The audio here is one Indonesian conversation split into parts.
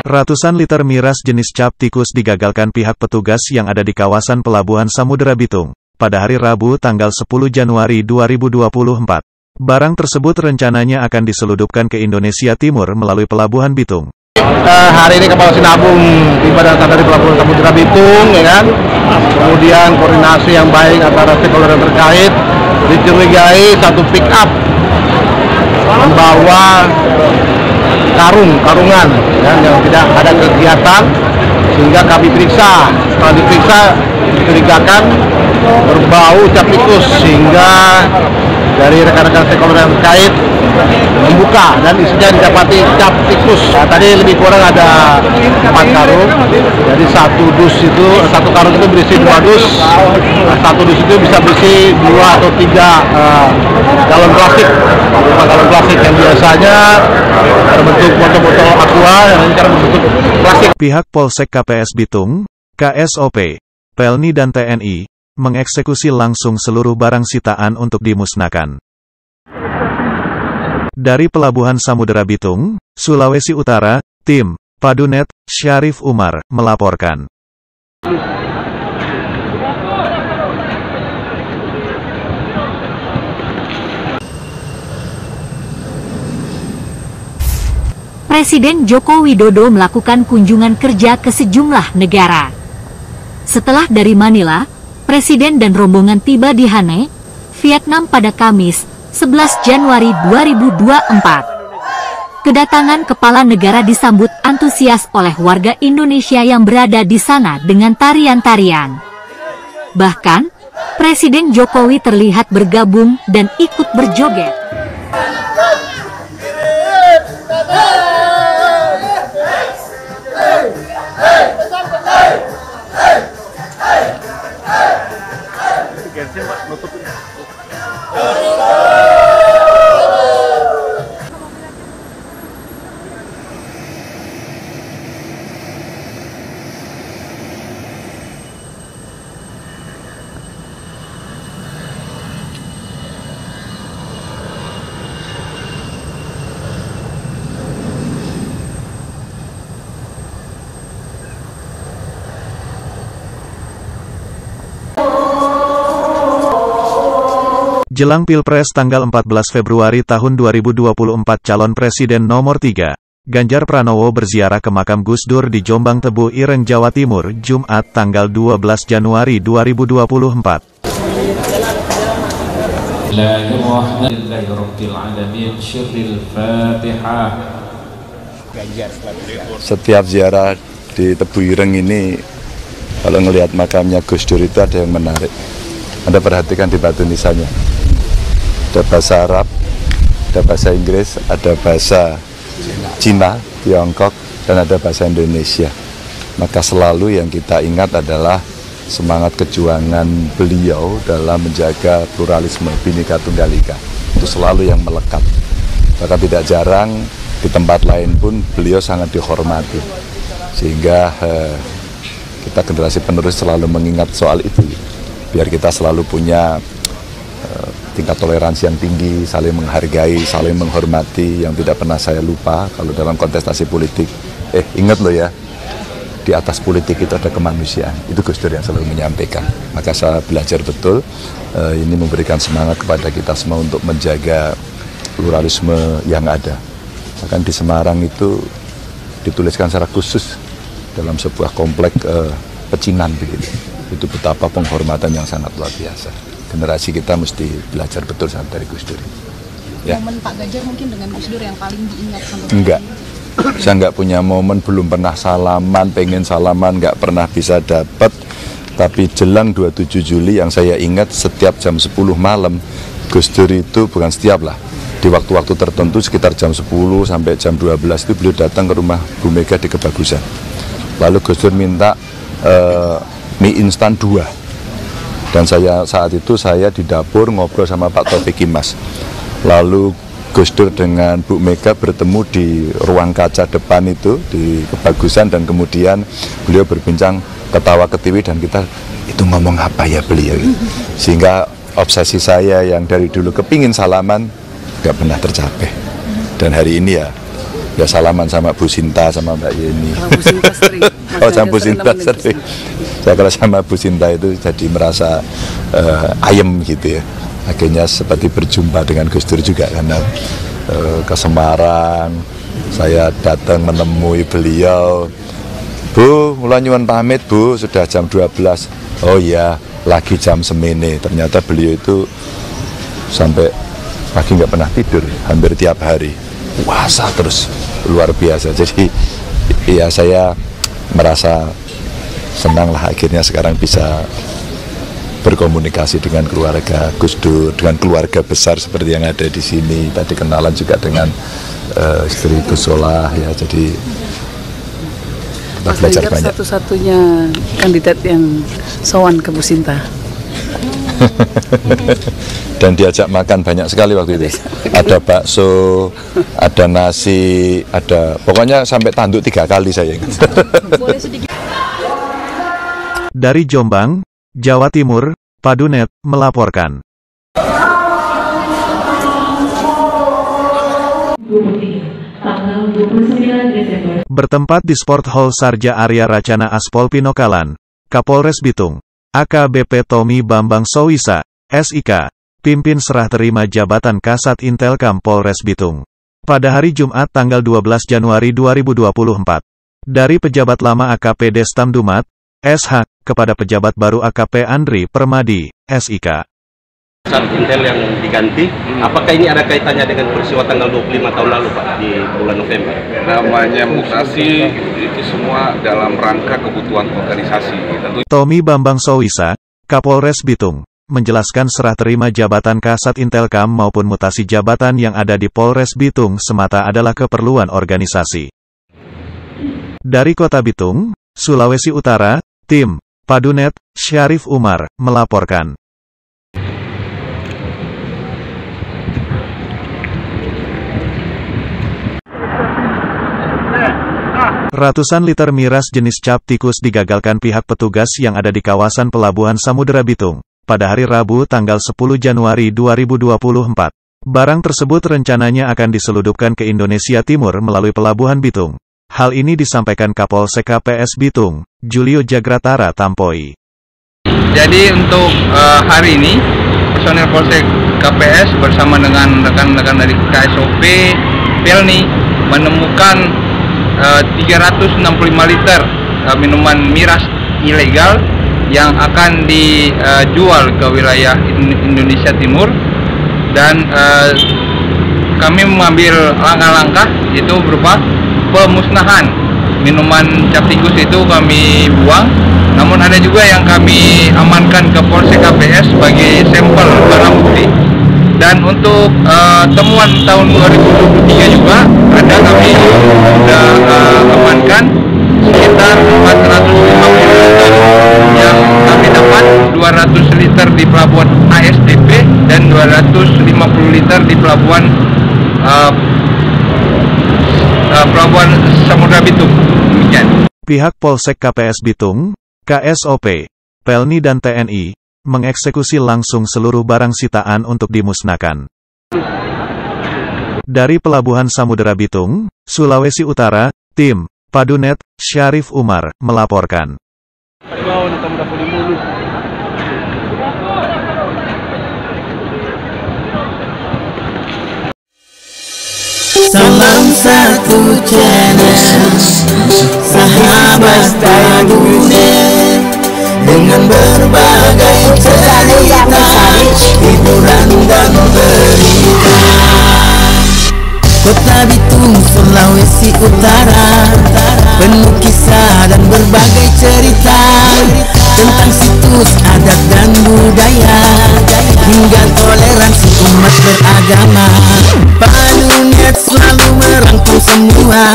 Ratusan liter miras jenis cap tikus digagalkan pihak petugas yang ada di kawasan Pelabuhan Samudera Bitung pada hari Rabu tanggal 10 Januari 2024. Barang tersebut rencananya akan diseludupkan ke Indonesia Timur melalui Pelabuhan Bitung. Hari ini kapal Sinabung tiba dan dari Pelabuhan Samudera Bitung, ya kan? Kemudian koordinasi yang baik antara stakeholder terkait, dicurigai satu pick up membawa karungan ya, yang tidak ada kegiatan, sehingga kami periksa. Setelah diperiksa dicurigakan berbau cap tikus, sehingga dari rekan-rekan stakeholder yang terkait membuka dan isinya didapati cap tikus. Nah, tadi lebih kurang ada 4 karung. Jadi satu karung itu berisi 2 dus. Nah, 1 dus itu bisa berisi 2 atau 3 galon plastik. 5 galon plastik yang biasanya berbentuk botol-botol aqua, yang ini sekarang berbentuk plastik. Pihak Polsek KPS Bitung, KSOP, Pelni dan TNI mengeksekusi langsung seluruh barang sitaan untuk dimusnahkan. Dari Pelabuhan Samudera Bitung, Sulawesi Utara, tim Padunet Syarif Umar melaporkan. Presiden Joko Widodo melakukan kunjungan kerja ke sejumlah negara. Setelah dari Manila, Presiden dan rombongan tiba di Hanoi, Vietnam pada Kamis, 11 Januari 2024. Kedatangan kepala negara disambut antusias oleh warga Indonesia yang berada di sana dengan tarian-tarian. Bahkan, Presiden Jokowi terlihat bergabung dan ikut berjoget. Jelang Pilpres tanggal 14 Februari tahun 2024, calon presiden nomor 3, Ganjar Pranowo berziarah ke makam Gus Dur di Jombang Tebu Ireng, Jawa Timur, Jumat tanggal 12 Januari 2024. Setiap ziarah di Tebu Ireng ini, kalau ngelihat makamnya Gus Dur itu ada yang menarik. Anda perhatikan di batu nisannya. Ada bahasa Arab, ada bahasa Inggris, ada bahasa Cina, Tiongkok, dan ada bahasa Indonesia. Maka selalu yang kita ingat adalah semangat kejuangan beliau dalam menjaga pluralisme Bhinneka Tunggal Ika. Itu selalu yang melekat. Bahkan tidak jarang di tempat lain pun beliau sangat dihormati. Sehingga kita generasi penerus selalu mengingat soal itu. Biar kita selalu punya tingkat toleransi yang tinggi, saling menghargai, saling menghormati, yang tidak pernah saya lupa kalau dalam kontestasi politik. Ingat loh ya, di atas politik itu ada kemanusiaan. Itu Gus Dur yang selalu menyampaikan. Maka saya belajar betul, ini memberikan semangat kepada kita semua untuk menjaga pluralisme yang ada. Bahkan di Semarang itu dituliskan secara khusus dalam sebuah komplek pecinan begitu. Itu betapa penghormatan yang sangat luar biasa. Generasi kita mesti belajar betul dari Gus Dur. Ya. Momen Pak Ganjar mungkin dengan Gus Dur yang paling diingat sampai enggak. Saya nggak punya momen, belum pernah salaman, pengen salaman, nggak pernah bisa dapat. Tapi jelang 27 Juli yang saya ingat setiap jam 10 malam, Gus Dur itu bukan setiap lah. Di waktu-waktu tertentu sekitar jam 10 sampai jam 12 itu beliau datang ke rumah Bu Mega di Kebagusan. Lalu Gus Dur minta mie instan 2. Dan saat itu saya di dapur ngobrol sama Pak Taufik Kimas. Lalu Gus Dur dengan Bu Mega bertemu di ruang kaca depan itu di Kebagusan, dan kemudian beliau berbincang ketawa ketiwi, dan kita itu ngomong apa ya beliau. Sehingga obsesi saya yang dari dulu kepingin salaman gak pernah tercapai. Dan hari ini ya Ya salaman sama Bu Sinta sama Mbak Yeni. Bu Sinta sering. Oh, sama Bu Sinta sering. Saya kalau sama Bu Sinta itu jadi merasa ayem gitu ya. Akhirnya seperti berjumpa dengan Gus Dur juga karena ke Semarang. Saya datang menemui beliau. Bu, mulai nyuwun pamit Bu, sudah jam 12. Oh iya, lagi jam semene. Ternyata beliau itu sampai pagi nggak pernah tidur, hampir tiap hari. Puasa terus, luar biasa. Jadi ya saya merasa senang lah akhirnya sekarang bisa berkomunikasi dengan keluarga Gus Dur, dengan keluarga besar seperti yang ada di sini. Tadi kenalan juga dengan istri Gus Solah ya, jadi Mas belajar Ganjar banyak. Satu-satunya kandidat yang sowan ke Bu Sinta. Dan diajak makan banyak sekali waktu itu. Ada bakso, ada nasi, ada pokoknya sampai tanduk 3 kali saya ingat. Dari Jombang, Jawa Timur, Padunet melaporkan. Bertempat di Sport Hall Sarja Arya Racana Aspol Pinokalan, Kapolres Bitung, AKBP Tommy Bambang Sowisa, SIK, pimpin serah terima jabatan Kasat Intelkam Polres Bitung. Pada hari Jumat tanggal 12 Januari 2024. Dari pejabat lama AKP Destam Dumat, SH, kepada pejabat baru AKP Andri Permadi, SIK. Kasat Intel yang diganti, apakah ini ada kaitannya dengan peristiwa tanggal 25 tahun lalu Pak, di bulan November? Namanya mutasi, itu semua dalam rangka kebutuhan organisasi. Tentu Tommy Bambang Sowisa, Kapolres Bitung, menjelaskan serah terima jabatan Kasat Intelkam maupun mutasi jabatan yang ada di Polres Bitung semata adalah keperluan organisasi. Dari Kota Bitung, Sulawesi Utara, tim Padunet, Syarif Umar, melaporkan. Ratusan liter miras jenis cap tikus digagalkan pihak petugas yang ada di kawasan Pelabuhan Samudera Bitung pada hari Rabu tanggal 10 Januari 2024. Barang tersebut rencananya akan diseludupkan ke Indonesia Timur melalui Pelabuhan Bitung. Hal ini disampaikan Kapolsek KPS Bitung, Julio Jagratara Tampoi. Jadi untuk hari ini, personel Polsek KPS bersama dengan rekan-rekan dari KSOP Pelni menemukan 365 liter minuman miras ilegal yang akan dijual ke wilayah Indonesia Timur, dan kami mengambil langkah-langkah itu berupa pemusnahan minuman cap tikus itu kami buang. Namun ada juga yang kami amankan ke Polsek KPS sebagai sampel barang bukti. Dan untuk temuan tahun 2023 juga ada, kami sudah amankan sekitar 450 liter yang kami dapat 200 liter di pelabuhan ASDP dan 250 liter di pelabuhan Pelabuhan Samudera Bitung. Demikian. Pihak Polsek KPS Bitung, KSOP, Pelni dan TNI mengeksekusi langsung seluruh barang sitaan untuk dimusnahkan. Dari Pelabuhan Samudera Bitung, Sulawesi Utara, tim Padunet, Syarif Umar, melaporkan. Salam satu channel, sahabat Padunet, dengan berbagai cerita, hiburan dan berita. Kota Bitung, Sulawesi Utara, penuh kisah dan berbagai cerita tentang situs adat dan budaya hingga toleransi umat beragama. Padunet selalu merangkum semua,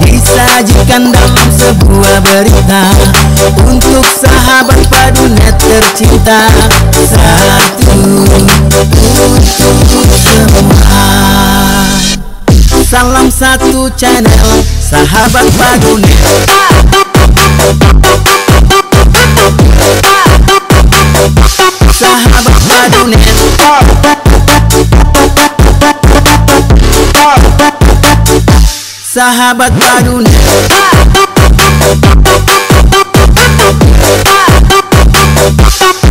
disajikan dalam sebuah berita untuk sahabat Padunet tercinta. Satu untuk semua. Salam satu channel, sahabat Padunet. Sahabat Padunet. sahabat Padunet.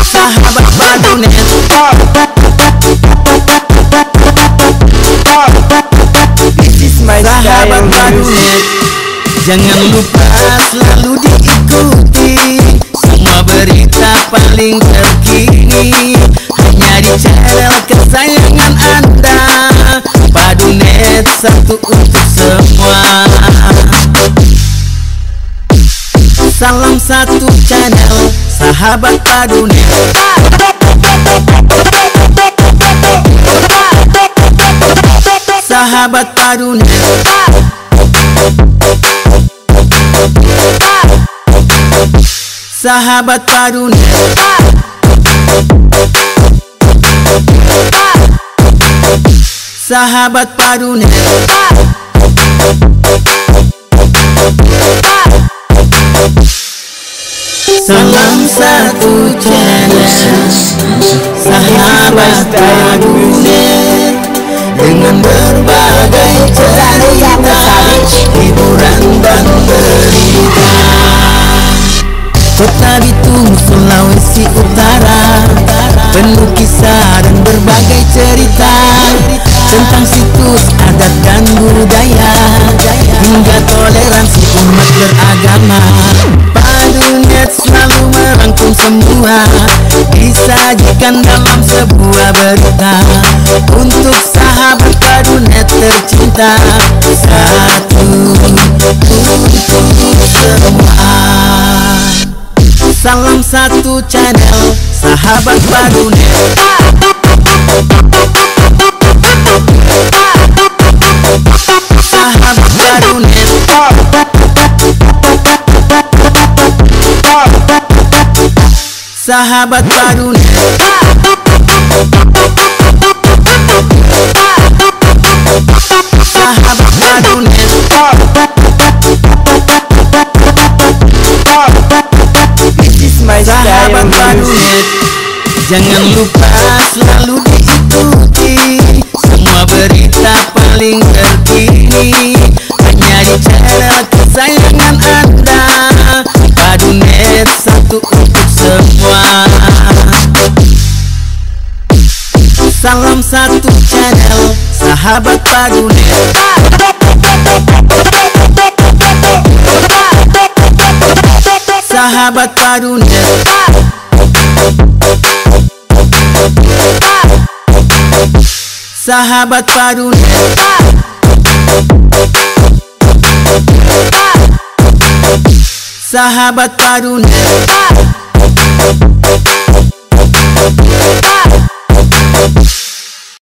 Sahabat Padunet. Sahabat Padunet, jangan lupa selalu diikuti semua berita paling terkini hanya di channel kesayangan Anda, Padunet, satu untuk semua. Salam satu channel, sahabat Padunet. Sahabat Padunet. Sahabat Padunet. Sahabat Padunet. Salam satu channel, sahabat Padunet, dengan berbagai cerita, hiburan dan berita. Kota Bitung, Sulawesi Utara, penuh kisah dan berbagai cerita tentang situs adat dan budaya hingga toleransi umat beragama. Padunet selalu merangkum semua, disajikan dalam sebuah berita untuk sahabat Padunet tercinta, satu untuk semua. Salam satu channel, sahabat Padunet. Sahabat Padunet. Sahabat Padunet. Sahabat Padunet. Sahabat Padunet, jangan lupa selalu diikuti semua berita paling terkini hanya di channel kesayangan Anda, Padunet, satu untuk semua. Salam satu channel, sahabat Padunet. Sahabat Padunet. Sahabat Padunet. Sahabat Padunet.